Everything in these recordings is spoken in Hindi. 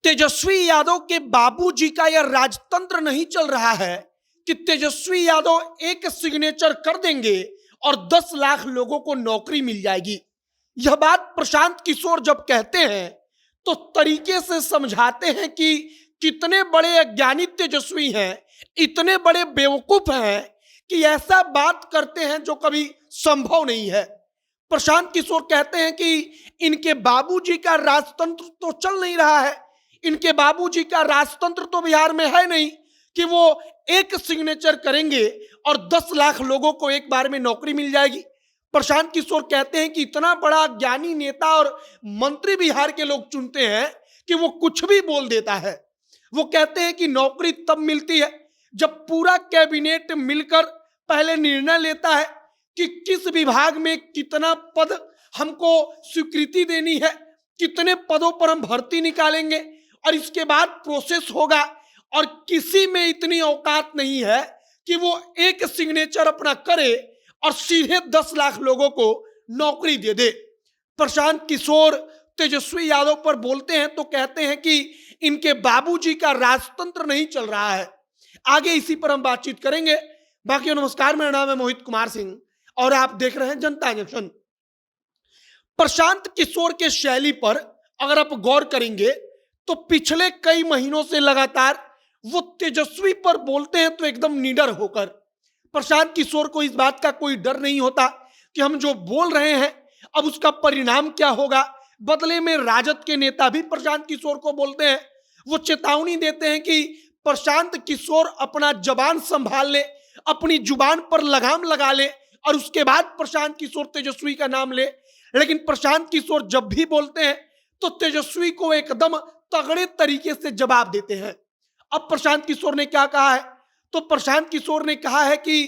तेजस्वी यादव के बाबूजी का यह राजतंत्र नहीं चल रहा है कि तेजस्वी यादव एक सिग्नेचर कर देंगे और 10 लाख लोगों को नौकरी मिल जाएगी। यह बात प्रशांत किशोर जब कहते हैं तो तरीके से समझाते हैं कि कितने बड़े अज्ञानी तेजस्वी हैं, इतने बड़े बेवकूफ हैं कि ऐसा बात करते हैं जो कभी संभव नहीं है। प्रशांत किशोर कहते हैं कि इनके बाबूजी का राजतंत्र तो चल नहीं रहा है, इनके बाबूजी का राजतंत्र तो बिहार में है नहीं कि वो एक सिग्नेचर करेंगे और 10 लाख लोगों को एक बार में नौकरी मिल जाएगी। प्रशांत किशोर कहते हैं कि इतना बड़ा ज्ञानी नेता और मंत्री बिहार के लोग चुनते हैं कि वो कुछ भी बोल देता है। वो कहते हैं कि नौकरी तब मिलती है जब पूरा कैबिनेट मिलकर पहले निर्णय लेता है कि किस विभाग में कितना पद हमको स्वीकृति देनी है, कितने पदों पर हम भर्ती निकालेंगे और इसके बाद प्रोसेस होगा। और किसी में इतनी औकात नहीं है कि वो एक सिग्नेचर अपना करे और सीधे 10 लाख लोगों को नौकरी दे दे। प्रशांत किशोर तेजस्वी यादव पर बोलते हैं तो कहते हैं कि इनके बाबूजी का राजतंत्र नहीं चल रहा है। आगे इसी पर हम बातचीत करेंगे। बाकी नमस्कार, मेरा नाम है मोहित कुमार सिंह और आप देख रहे हैं जनता जंक्शन। प्रशांत किशोर के शैली पर अगर आप गौर करेंगे तो पिछले कई महीनों से लगातार वो तेजस्वी पर बोलते हैं तो एकदम निडर होकर। प्रशांत किशोर को इस बात का कोई डर नहीं होता कि हम जो बोल रहे हैं अब उसका परिणाम क्या होगा। बदले में राजद के नेता भी प्रशांत किशोर को बोलते हैं, वो चेतावनी देते हैं कि प्रशांत किशोर अपना जबान संभाल ले, अपनी जुबान पर लगाम लगा ले और उसके बाद प्रशांत किशोर तेजस्वी का नाम ले। लेकिन प्रशांत किशोर जब भी बोलते हैं तो तेजस्वी को एकदम तगड़े तरीके से जवाब देते हैं। अब प्रशांत किशोर ने क्या कहा है, तो प्रशांत किशोर ने कहा है कि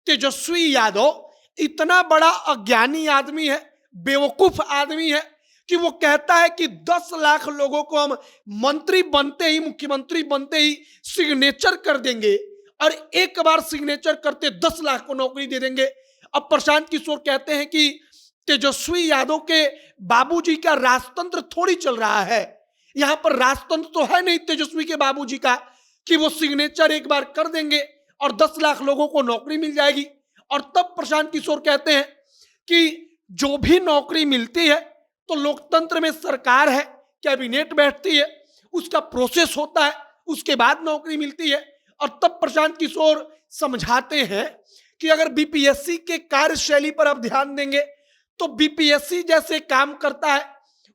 तेजस्वी यादव इतना बड़ा अज्ञानी आदमी है, बेवकूफ आदमी है कि वो कहता है कि 10 लाख लोगों को हम मंत्री बनते ही, मुख्यमंत्री बनते ही सिग्नेचर कर देंगे और एक बार सिग्नेचर करते 10 लाख को नौकरी दे देंगे। अब प्रशांत किशोर कहते हैं कि तेजस्वी यादव के बाबूजी का राजतंत्र थोड़ी चल रहा है। यहां पर राजतंत्र तो है नहीं तेजस्वी के बाबूजी का कि वो सिग्नेचर एक बार कर देंगे और 10 लाख लोगों को नौकरी मिल जाएगी। और तब प्रशांत किशोर कहते हैं कि जो भी नौकरी मिलती है तो लोकतंत्र में सरकार है, कैबिनेट बैठती है, उसका प्रोसेस होता है, उसके बाद नौकरी मिलती है। और तब प्रशांत किशोर समझाते हैं कि अगर बीपीएससी के कार्यशैली पर आप ध्यान देंगे तो बीपीएससी जैसे काम करता है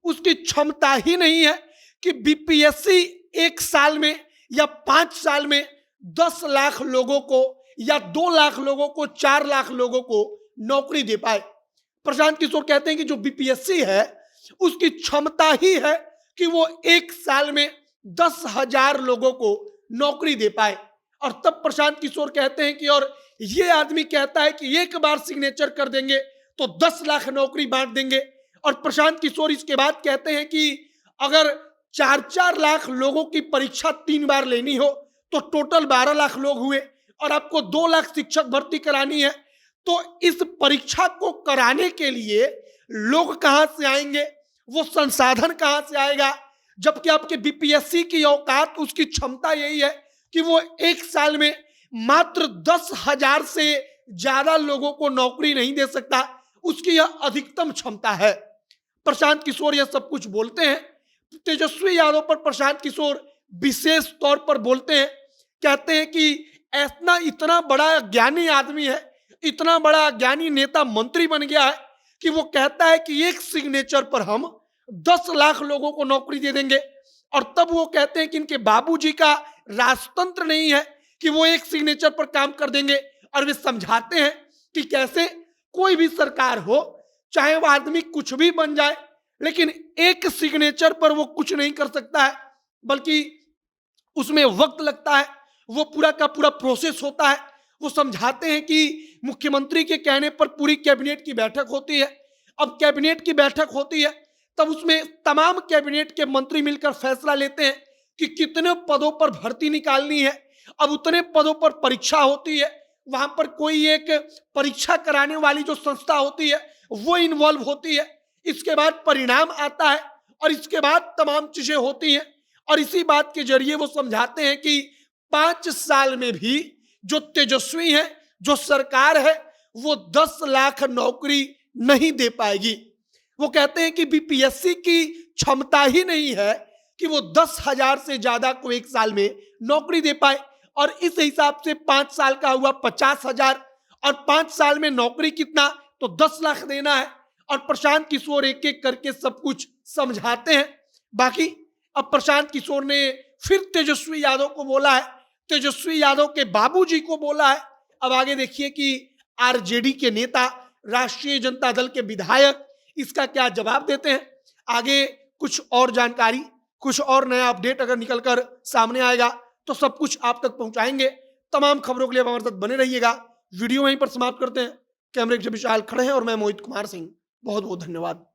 उसकी क्षमता ही नहीं है कि बीपीएससी 1 साल में या 5 साल में 10 लाख लोगों को या 2 लाख लोगों को, 4 लाख लोगों को नौकरी दे पाए। प्रशांत किशोर कहते हैं कि जो बीपीएससी है उसकी क्षमता ही है कि वो 1 साल में 10,000 लोगों को नौकरी दे पाए। और तब प्रशांत किशोर कहते हैं कि और ये आदमी कहता है कि एक बार सिग्नेचर कर देंगे तो 10 लाख नौकरी बांट देंगे। और प्रशांत किशोर इसके बाद कहते हैं कि अगर 4-4 लाख लोगों की परीक्षा 3 बार लेनी हो तो टोटल 12 लाख लोग हुए और आपको 2 लाख शिक्षक भर्ती करानी है, तो इस परीक्षा को कराने के लिए लोग कहां से आएंगे, वो संसाधन कहां से आएगा। जबकि आपके बीपीएससी की औकात, उसकी क्षमता यही है कि वो 1 साल में मात्र 10,000 से ज्यादा लोगों को नौकरी नहीं दे सकता, उसकी यह अधिकतम क्षमता है। प्रशांत किशोर यह सब कुछ बोलते हैं। तेजस्वी यादव पर प्रशांत किशोर विशेष तौर पर बोलते हैं, कहते हैं कि इतना बड़ा ज्ञानी आदमी है, इतना बड़ा ज्ञानी नेता मंत्री बन गया है कि वो कहता है कि एक सिग्नेचर पर हम 10 लाख लोगों को नौकरी दे देंगे। और तब वो कहते हैं कि इनके बाबूजी का राजतंत्र नहीं है कि वो एक सिग्नेचर पर काम कर देंगे। और वे समझाते हैं कि कैसे कोई भी सरकार हो, चाहे वो आदमी कुछ भी बन जाए, लेकिन एक सिग्नेचर पर वो कुछ नहीं कर सकता है, बल्कि उसमें वक्त लगता है, वो पूरा का पूरा प्रोसेस होता है। वो समझाते हैं कि मुख्यमंत्री के कहने पर पूरी कैबिनेट की बैठक होती है। अब कैबिनेट की बैठक होती है तब उसमें तमाम कैबिनेट के मंत्री मिलकर फैसला लेते हैं कि कितने पदों पर भर्ती निकालनी है। अब उतने पदों पर परीक्षा होती है, वहां पर कोई एक परीक्षा कराने वाली जो संस्था होती है वो इन्वॉल्व होती है। इसके बाद परिणाम आता है और इसके बाद तमाम चीजें होती हैं और इसी बात के जरिए वो समझाते हैं कि 5 साल में भी जो तेजस्वी है, जो सरकार है, वो 10 लाख नौकरी नहीं दे पाएगी। वो कहते हैं कि बीपीएससी की क्षमता ही नहीं है कि वो 10,000 से ज्यादा को एक साल में नौकरी दे पाए, और इस हिसाब से 5 साल का हुआ 50,000, और 5 साल में नौकरी कितना, तो 10 लाख देना है। और प्रशांत किशोर एक एक करके सब कुछ समझाते हैं। बाकी अब प्रशांत किशोर ने फिर तेजस्वी यादव को बोला है, तेजस्वी यादव के बाबूजी को बोला है। अब आगे देखिए कि आरजेडी के नेता, राष्ट्रीय जनता दल के विधायक इसका क्या जवाब देते हैं। आगे कुछ और जानकारी, कुछ और नया अपडेट अगर निकलकर सामने आएगा तो सब कुछ आप तक पहुंचाएंगे। तमाम खबरों के लिए हमारे साथ बने रहिएगा। वीडियो वहीं पर समाप्त करते हैं। कैमरे के विशाल खड़े हैं और मैं मोहित कुमार सिंह। बहुत बहुत धन्यवाद।